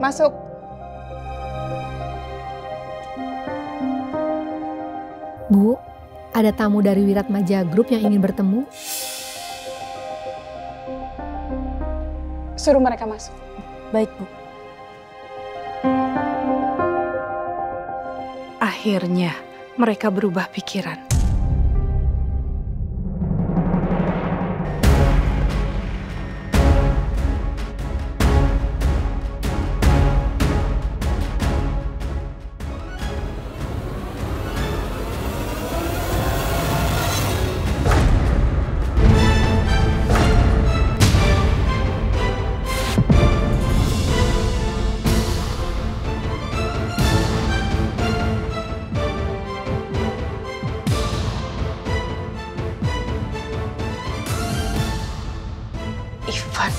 Masuk. Bu, ada tamu dari Wiratmaja Group yang ingin bertemu. Suruh mereka masuk. Baik, Bu. Akhirnya mereka berubah pikiran. Ivan.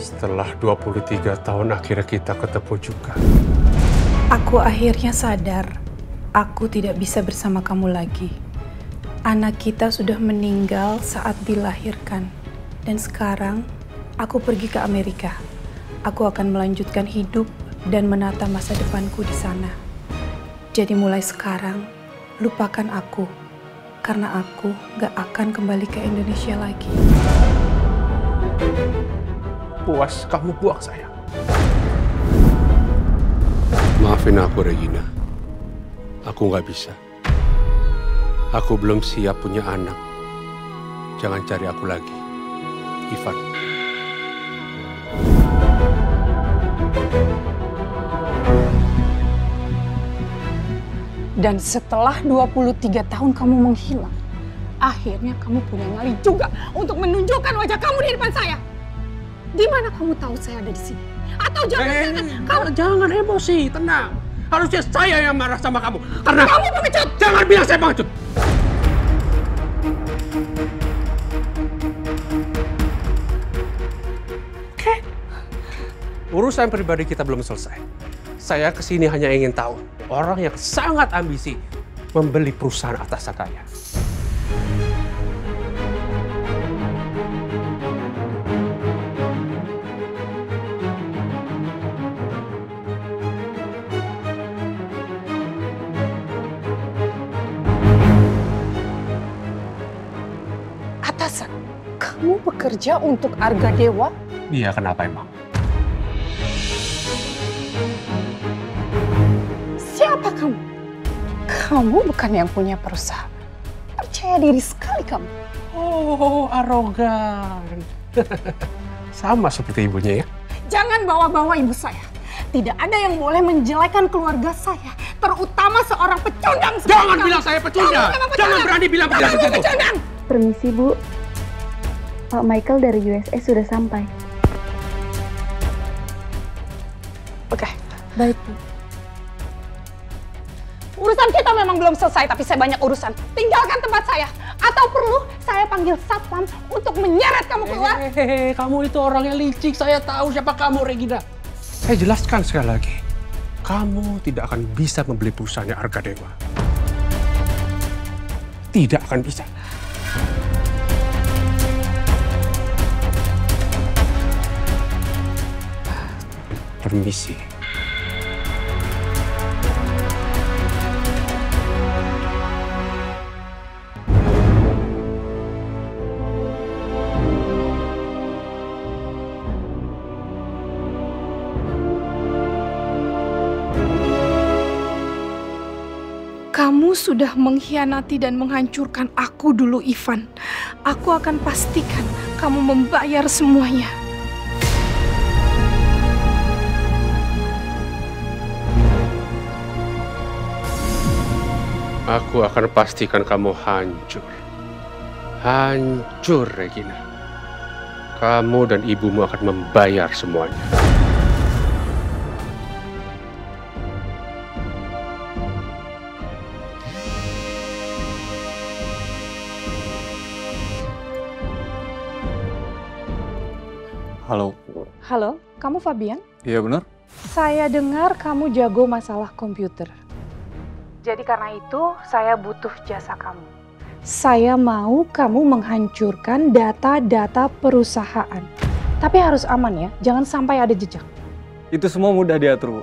Setelah 23 tahun akhirnya kita ketemu juga. Aku akhirnya sadar, aku tidak bisa bersama kamu lagi. Anak kita sudah meninggal saat dilahirkan. Dan sekarang, aku pergi ke Amerika. Aku akan melanjutkan hidup dan menata masa depanku di sana. Jadi mulai sekarang, lupakan aku. Karena aku gak akan kembali ke Indonesia lagi. Puas kamu buang saya. Maafin aku, Regina. Aku nggak bisa. Aku belum siap punya anak. Jangan cari aku lagi, Ivan. Dan setelah 23 tahun kamu menghilang, akhirnya kamu punya nyali juga untuk menunjukkan wajah kamu di depan saya. Di mana kamu tahu saya ada di sini? Atau Jangan emosi, tenang. Harusnya saya yang marah sama kamu. Karena kamu pengecut! Jangan bilang saya pengecut. Oke. Urusan pribadi kita belum selesai. Saya kesini hanya ingin tahu orang yang sangat ambisi membeli perusahaan atasan saya. Atasan, kamu bekerja untuk Arga Dewa? Iya, kenapa emang? Siapa kamu? Kamu bukan yang punya perusahaan. Percaya diri sekali kamu. Oh, arogan. Sama seperti ibunya ya. Jangan bawa-bawa ibu saya. Tidak ada yang boleh menjelekan keluarga saya. Terutama seorang pecundang. Jangan bilang saya pecundang. Jangan berani bilang kamu pecundang. Permisi, Bu. Pak Michael dari USA sudah sampai. Oke. Baik, Bu. Urusan kita memang belum selesai, tapi saya banyak urusan. Tinggalkan tempat saya. Atau perlu saya panggil satpam untuk menyeret kamu keluar. Hehehe, kamu itu orang yang licik. Saya tahu siapa kamu, Regina. Saya jelaskan sekali lagi. Kamu tidak akan bisa membeli perusahaannya Arga Dewa. Tidak akan bisa. Permisi. Kamu sudah mengkhianati dan menghancurkan aku dulu, Ivan. Aku akan pastikan kamu membayar semuanya. Aku akan pastikan kamu hancur. Hancur, Regina. Kamu dan ibumu akan membayar semuanya. Halo. Halo, kamu Fabian? Iya benar. Saya dengar kamu jago masalah komputer. Jadi karena itu saya butuh jasa kamu. Saya mau kamu menghancurkan data-data perusahaan. Tapi harus aman ya, jangan sampai ada jejak. Itu semua mudah diatur, Bu.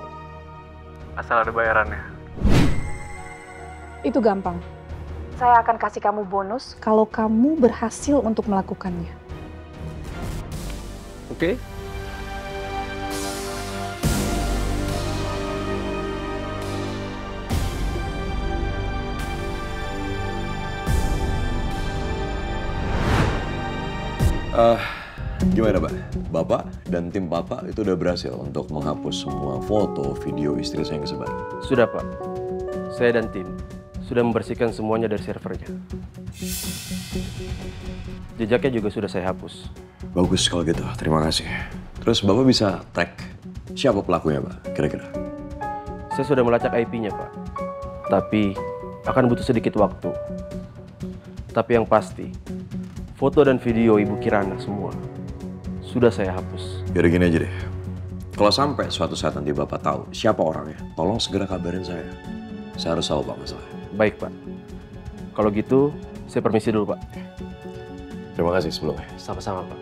Asal ada bayarannya. Itu gampang. Saya akan kasih kamu bonus kalau kamu berhasil untuk melakukannya. Oke? Gimana, Pak? Bapak dan tim Papa itu udah berhasil untuk menghapus semua foto, video istri saya yang kesebar. Sudah, Pak. Saya dan tim sudah membersihkan semuanya dari servernya. Jejaknya juga sudah saya hapus. Bagus kalau gitu, terima kasih. Terus Bapak bisa track siapa pelakunya, Pak, kira-kira? Saya sudah melacak IP-nya, Pak. Tapi akan butuh sedikit waktu. Tapi yang pasti, foto dan video Ibu Kirana semua sudah saya hapus. Yaudah gini aja deh. Kalau sampai suatu saat nanti Bapak tahu siapa orangnya, tolong segera kabarin saya. Saya harus tahu, Pak, masalahnya. Baik, Pak. Kalau gitu, saya permisi dulu, Pak. Terima kasih sebelumnya. Sama-sama, Pak.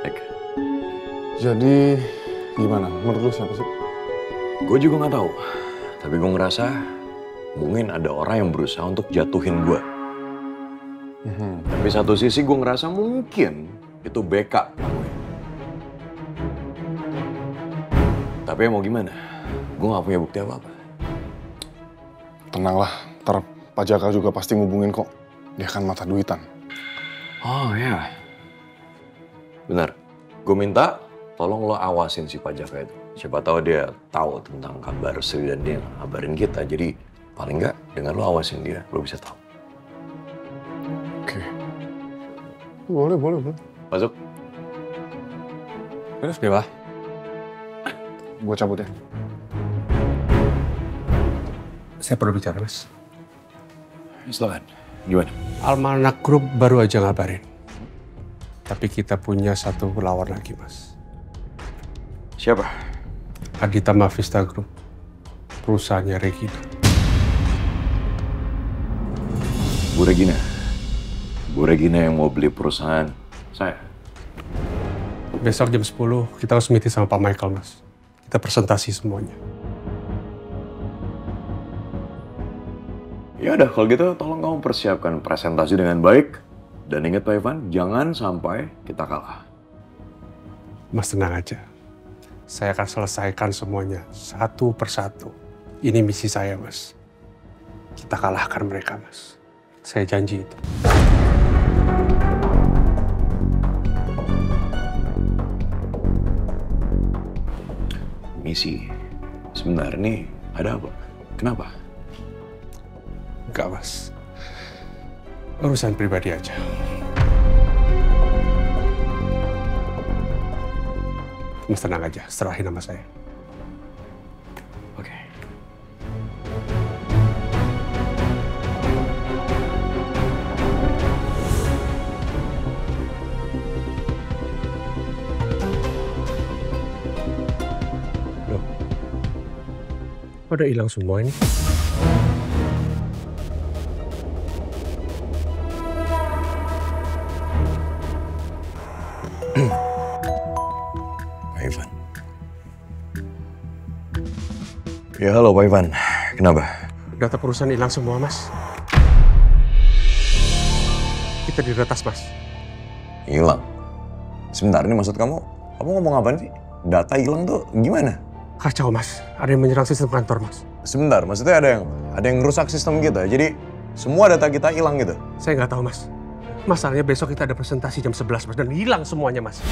Baik. Jadi gimana? Menurut lu siapa sih? Gue juga nggak tahu. Tapi gue ngerasa mungkin ada orang yang berusaha untuk jatuhin gue. Tapi satu sisi gue ngerasa mungkin itu BK pelakunya. Tapi mau gimana? Gue nggak punya bukti apa-apa. Tenanglah, ntar Pak Jaka juga pasti ngubungin kok. Dia kan mata duitan. Oh ya. Benar. Gue minta tolong lo awasin si Pak Jaka itu. Siapa tahu dia tahu tentang kabar Sri dan dia ngabarin kita. Jadi paling nggak dengan lo awasin dia, lo bisa tahu. Oke. Boleh. Masuk. Terus Dewa? Gue cabut ya. Saya perlu bicara, Mas. Silakan. Gimana? Almanak Group baru aja ngabarin. Tapi kita punya satu lawan lagi, Mas. Siapa? Adita Mavista Group. Perusahaannya Regina. Bu Regina. Bu Regina yang mau beli perusahaan saya. Besok jam 10 kita harus meeting sama Pak Michael, Mas. Kita presentasi semuanya. Ya udah, kalau gitu tolong kamu persiapkan presentasi dengan baik. Dan ingat Pak Ivan, jangan sampai kita kalah. Mas tenang aja. Saya akan selesaikan semuanya satu persatu. Ini misi saya, Mas. Kita kalahkan mereka, Mas. Saya janji itu. Misi. Sebentar, nih ada apa? Kenapa? Enggak, Mas. Urusan pribadi aja. Mas tenang aja, serahin nama saya. Oke. Loh, pada hilang semua ini? Pak Ivan. Ya halo Pak Ivan, kenapa? Data perusahaan hilang semua, Mas. Kita diretas, Mas. Hilang? Sebentar, ini maksud kamu ngomong apaan sih? Data hilang tuh gimana? Kacau, Mas. Ada yang menyerang sistem kantor, Mas. Sebentar, maksudnya ada yang ngerusak sistem kita, jadi semua data kita hilang gitu? Saya nggak tahu, Mas. Masalahnya besok kita ada presentasi jam 11, Mas. Dan hilang semuanya, Mas.